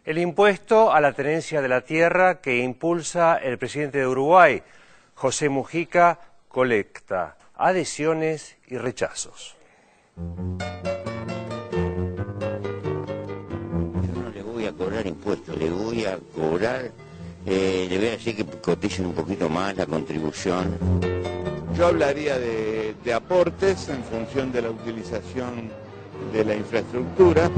El impuesto a la tenencia de la tierra que impulsa el presidente de Uruguay, José Mujica, colecta adhesiones y rechazos. Yo no le voy a cobrar impuestos, le voy a cobrar, le voy a decir que coticen un poquito más la contribución. Yo hablaría de aportes en función de la utilización de la infraestructura.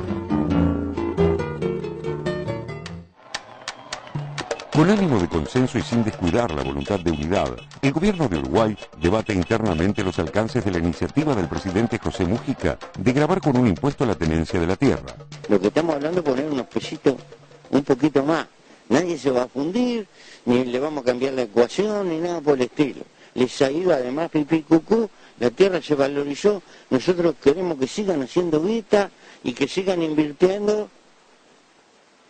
Con ánimo de consenso y sin descuidar la voluntad de unidad, el gobierno de Uruguay debate internamente los alcances de la iniciativa del presidente José Mujica de gravar con un impuesto a la tenencia de la tierra. Lo que estamos hablando es poner unos pesitos un poquito más. Nadie se va a fundir, ni le vamos a cambiar la ecuación, ni nada por el estilo. Les ha ido además pipí cucú, la tierra se valorizó, nosotros queremos que sigan haciendo guita y que sigan invirtiendo,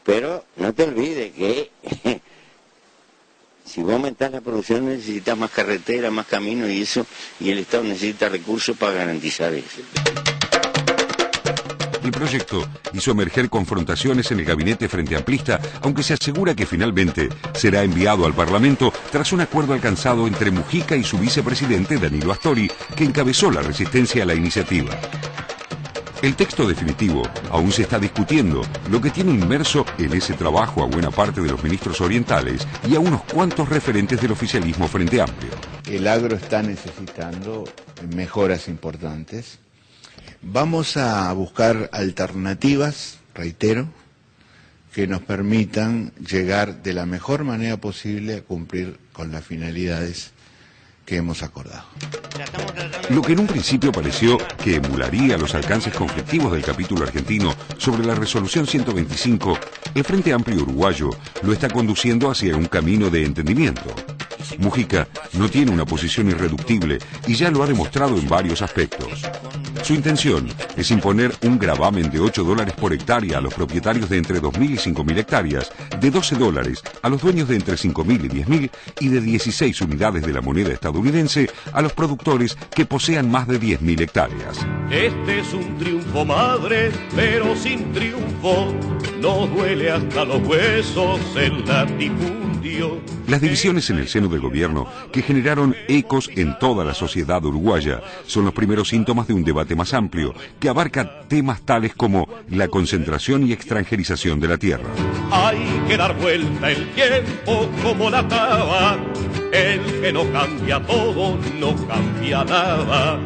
pero no te olvides que si vos aumentás la producción necesitas más carretera, más caminos y eso, y el Estado necesita recursos para garantizar eso. El proyecto hizo emerger confrontaciones en el gabinete frente amplista, aunque se asegura que finalmente será enviado al Parlamento tras un acuerdo alcanzado entre Mujica y su vicepresidente Danilo Astori, que encabezó la resistencia a la iniciativa. El texto definitivo aún se está discutiendo, lo que tiene inmerso en ese trabajo a buena parte de los ministros orientales y a unos cuantos referentes del oficialismo Frente Amplio. El agro está necesitando mejoras importantes. Vamos a buscar alternativas, reitero, que nos permitan llegar de la mejor manera posible a cumplir con las finalidades que hemos acordado. Lo que en un principio pareció que emularía los alcances conflictivos del capítulo argentino sobre la resolución 125, el Frente Amplio Uruguayo lo está conduciendo hacia un camino de entendimiento. Mujica no tiene una posición irreductible y ya lo ha demostrado en varios aspectos. Su intención es imponer un gravamen de $8 por hectárea a los propietarios de entre 2.000 y 5.000 hectáreas, de $12 a los dueños de entre 5.000 y 10.000 y de 16 unidades de la moneda estadounidense a los productores que posean más de 10.000 hectáreas. Este es un triunfo, madre, pero sin triunfo no duele hasta los huesos el latifundio. Las divisiones en el seno del gobierno, que generaron ecos en toda la sociedad uruguaya, son los primeros síntomas de un debate más amplio, que abarca temas tales como la concentración y extranjerización de la tierra. Hay que dar vuelta el tiempo como la taba, el que no cambia todo, no cambia nada.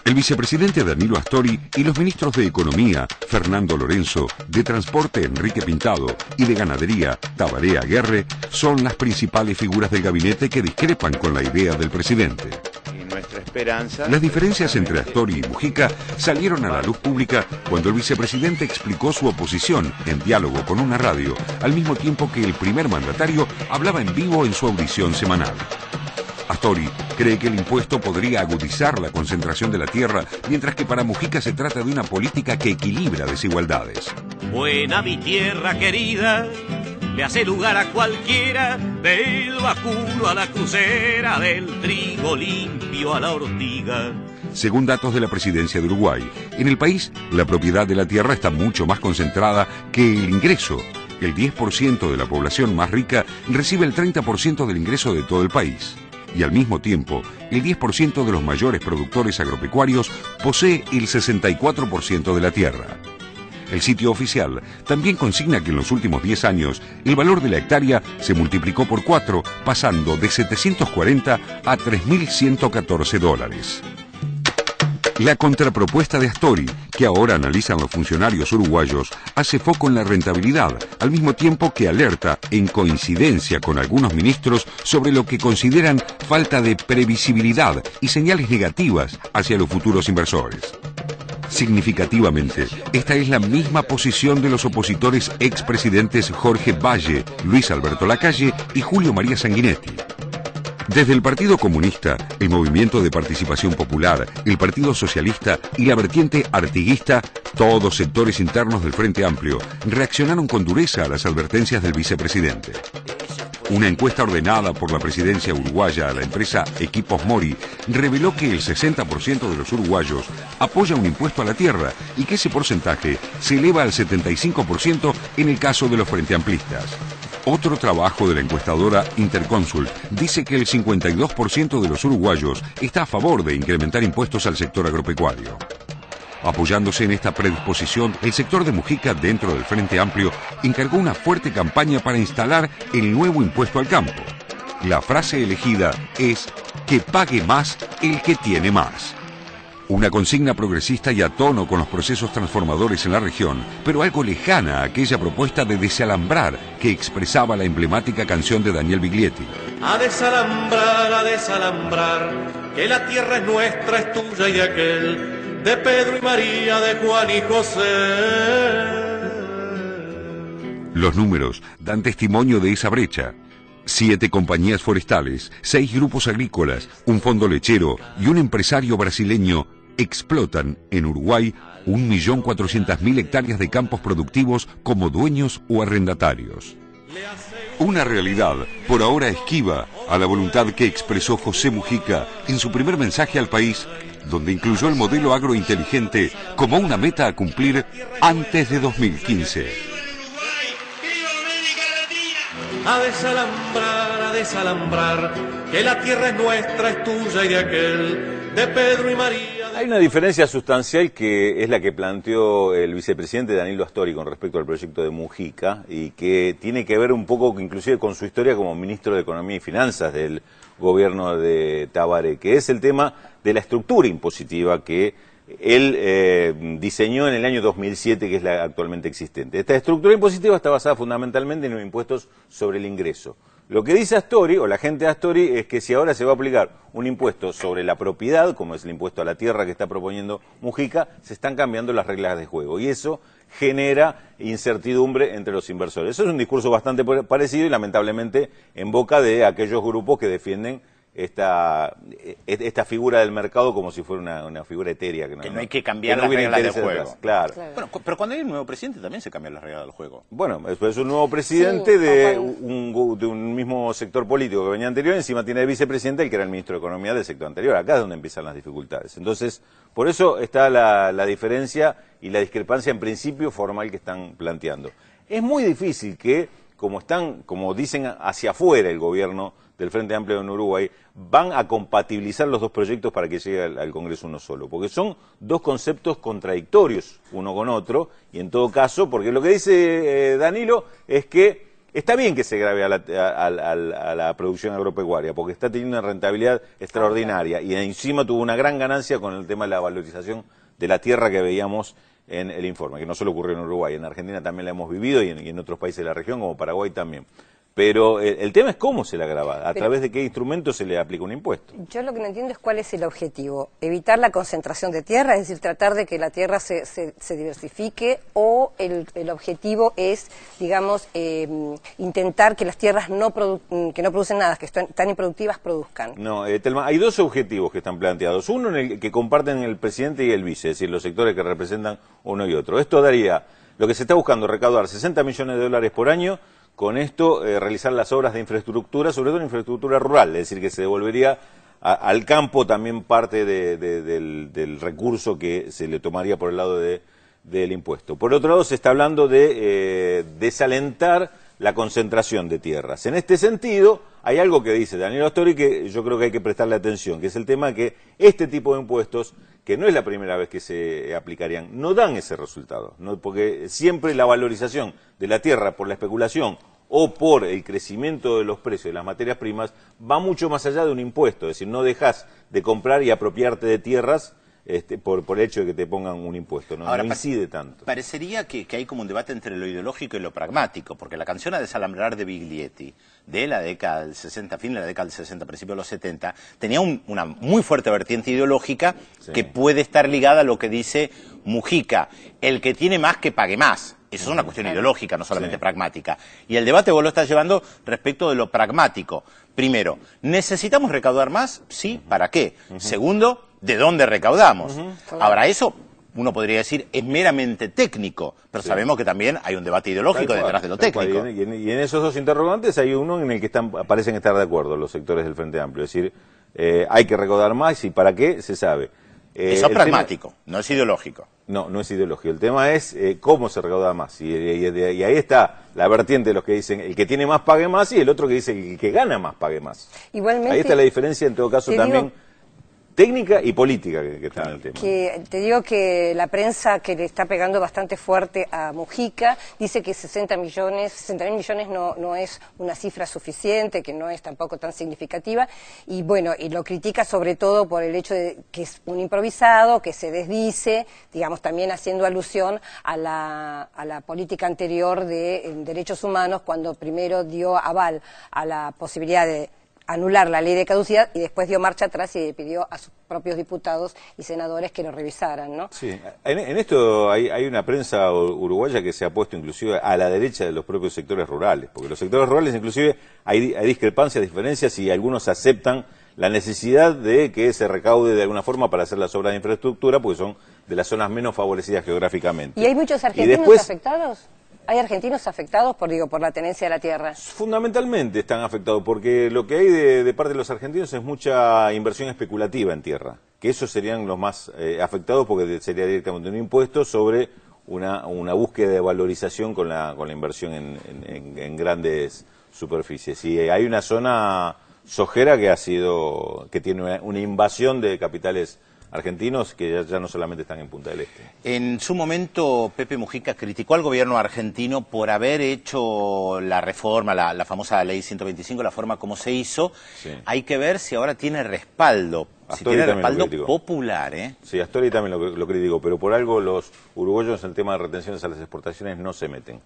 El vicepresidente Danilo Astori y los ministros de Economía, Fernando Lorenzo, de Transporte, Enrique Pintado, y de Ganadería, Tabaré Aguerre, son las principales figuras del gabinete que discrepan con la idea del presidente. Las diferencias entre Astori y Mujica salieron a la luz pública cuando el vicepresidente explicó su oposición en diálogo con una radio, al mismo tiempo que el primer mandatario hablaba en vivo en su audición semanal. Astori cree que el impuesto podría agudizar la concentración de la tierra, mientras que para Mujica se trata de una política que equilibra desigualdades. Buena mi tierra querida, le hace lugar a cualquiera, del vacuno a la crucera, del trigo limpio a la ortiga. Según datos de la presidencia de Uruguay, en el país la propiedad de la tierra está mucho más concentrada que el ingreso. El 10% de la población más rica recibe el 30% del ingreso de todo el país. Y al mismo tiempo, el 10% de los mayores productores agropecuarios posee el 64% de la tierra. El sitio oficial también consigna que en los últimos 10 años el valor de la hectárea se multiplicó por 4, pasando de 740 a 3.114 dólares. La contrapropuesta de Astori, que ahora analizan los funcionarios uruguayos, hace foco en la rentabilidad, al mismo tiempo que alerta, en coincidencia con algunos ministros, sobre lo que consideran falta de previsibilidad y señales negativas hacia los futuros inversores. Significativamente, esta es la misma posición de los opositores expresidentes Jorge Valle, Luis Alberto Lacalle y Julio María Sanguinetti. Desde el Partido Comunista, el Movimiento de Participación Popular, el Partido Socialista y la vertiente artiguista, todos sectores internos del Frente Amplio, reaccionaron con dureza a las advertencias del vicepresidente. Una encuesta ordenada por la presidencia uruguaya a la empresa Equipos Mori reveló que el 60% de los uruguayos apoya un impuesto a la tierra y que ese porcentaje se eleva al 75% en el caso de los Frente Amplistas. Otro trabajo de la encuestadora Interconsult dice que el 52% de los uruguayos está a favor de incrementar impuestos al sector agropecuario. Apoyándose en esta predisposición, el sector de Mujica, dentro del Frente Amplio, encargó una fuerte campaña para instalar el nuevo impuesto al campo. La frase elegida es "que pague más el que tiene más". Una consigna progresista y a tono con los procesos transformadores en la región, pero algo lejana a aquella propuesta de desalambrar que expresaba la emblemática canción de Daniel Biglietti. A desalambrar, que la tierra es nuestra, es tuya y de aquel, de Pedro y María, de Juan y José. Los números dan testimonio de esa brecha. 7 compañías forestales, 6 grupos agrícolas, un fondo lechero y un empresario brasileño explotan en Uruguay 1.400.000 hectáreas de campos productivos como dueños o arrendatarios. Una realidad por ahora esquiva a la voluntad que expresó José Mujica en su primer mensaje al país, donde incluyó el modelo agrointeligente como una meta a cumplir antes de 2015. A desalambrar, que la tierra es nuestra, es tuya y de aquel, de Pedro y María. Hay una diferencia sustancial que es la que planteó el vicepresidente Danilo Astori con respecto al proyecto de Mujica y que tiene que ver un poco inclusive con su historia como ministro de Economía y Finanzas del gobierno de Tabaré, que es el tema de la estructura impositiva que él diseñó en el año 2007, que es la actualmente existente. Esta estructura impositiva está basada fundamentalmente en los impuestos sobre el ingreso. Lo que dice Astori, o la gente de Astori, es que si ahora se va a aplicar un impuesto sobre la propiedad, como es el impuesto a la tierra que está proponiendo Mujica, se están cambiando las reglas de juego. Y eso genera incertidumbre entre los inversores. Eso es un discurso bastante parecido y lamentablemente en boca de aquellos grupos que defienden esta figura del mercado como si fuera una figura etérea. Que no hay que cambiar las reglas del juego. Claro. Bueno, pero cuando hay un nuevo presidente también se cambian las reglas del juego. Bueno, es un nuevo presidente de un mismo sector político que venía anterior, encima tiene de vicepresidente el que era el ministro de Economía del sector anterior. Acá es donde empiezan las dificultades. Entonces, por eso está la diferencia y la discrepancia en principio formal que están planteando. Es muy difícil que, como dicen hacia afuera el gobierno del Frente Amplio en Uruguay, van a compatibilizar los dos proyectos para que llegue al Congreso uno solo, porque son dos conceptos contradictorios uno con otro, y en todo caso, porque lo que dice Danilo es que está bien que se grave a la producción agropecuaria, porque está teniendo una rentabilidad extraordinaria, y encima tuvo una gran ganancia con el tema de la valorización de la tierra que veíamos en el informe, que no solo ocurrió en Uruguay, en Argentina también la hemos vivido y en otros países de la región, como Paraguay también. Pero el tema es cómo se la grava, a través de qué instrumento se le aplica un impuesto. Yo lo que no entiendo es cuál es el objetivo. Evitar la concentración de tierra, es decir, tratar de que la tierra se diversifique, o el objetivo es, digamos, intentar que las tierras que no producen nada, que están tan improductivas, produzcan. No, Telma, hay dos objetivos que están planteados. Uno en el que comparten el presidente y el vice, es decir, los sectores que representan uno y otro. Esto daría, lo que se está buscando, recaudar 60 millones de dólares por año. Con esto realizar las obras de infraestructura, sobre todo infraestructura rural, es decir, que se devolvería al campo también parte del recurso que se le tomaría por el lado del impuesto. Por otro lado, se está hablando de desalentar la concentración de tierras. En este sentido, hay algo que dice Danilo Astori que yo creo que hay que prestarle atención, que es el tema de que este tipo de impuestos, que no es la primera vez que se aplicarían, no dan ese resultado, ¿no? Porque siempre la valorización de la tierra por la especulación o por el crecimiento de los precios de las materias primas va mucho más allá de un impuesto, es decir, no dejas de comprar y apropiarte de tierras por el hecho de que te pongan un impuesto, no incide tanto. Parecería que hay como un debate entre lo ideológico y lo pragmático, porque la canción A desalambrar de Biglietti, de la década del 60, fin de la década del 60, principio de los 70, tenía una muy fuerte vertiente ideológica que puede estar ligada a lo que dice Mujica, el que tiene más que pague más. Eso es una cuestión ideológica, no solamente pragmática. Y el debate vos lo estás llevando respecto de lo pragmático. Primero, ¿necesitamos recaudar más? Sí, ¿para qué? Segundo, ¿de dónde recaudamos? Ahora, eso uno podría decir es meramente técnico, pero sabemos que también hay un debate ideológico detrás de lo técnico. Y en esos dos interrogantes hay uno en el que parecen estar de acuerdo los sectores del Frente Amplio, es decir, hay que recaudar más y ¿para qué? Se sabe. Eso es pragmático, no es ideológico. No, no es ideológico. El tema es cómo se recauda más. Y ahí está la vertiente de los que dicen el que tiene más pague más y el otro que dice el que gana más pague más. Igualmente, ahí está la diferencia, en todo caso, también técnica y política que está en el tema. Que te digo que la prensa que le está pegando bastante fuerte a Mujica dice que 60 mil millones no es una cifra suficiente, que no es tampoco tan significativa, y bueno, y lo critica sobre todo por el hecho de que es un improvisado, que se desdice, digamos, también haciendo alusión a la política anterior de derechos humanos, cuando primero dio aval a la posibilidad de anular la ley de caducidad y después dio marcha atrás y pidió a sus propios diputados y senadores que lo revisaran, ¿no? Sí, en esto hay una prensa uruguaya que se ha puesto inclusive a la derecha de los propios sectores rurales, porque los sectores rurales inclusive hay discrepancias, diferencias y algunos aceptan la necesidad de que se recaude de alguna forma para hacer las obras de infraestructura, porque son de las zonas menos favorecidas geográficamente. ¿Y hay muchos argentinos afectados? ¿Hay argentinos afectados por la tenencia de la tierra? Fundamentalmente están afectados, porque lo que hay de parte de los argentinos es mucha inversión especulativa en tierra, que esos serían los más afectados, porque sería directamente un impuesto sobre una búsqueda de valorización con la inversión en grandes superficies. Y hay una zona sojera que tiene una invasión de capitales argentinos que ya no solamente están en Punta del Este. En su momento, Pepe Mujica criticó al gobierno argentino por haber hecho la reforma, la famosa ley 125, la forma como se hizo. Sí. Hay que ver si ahora tiene respaldo, si tiene respaldo popular, ¿eh? Sí, Astori también lo criticó, pero por algo los uruguayos en el tema de retenciones a las exportaciones no se meten.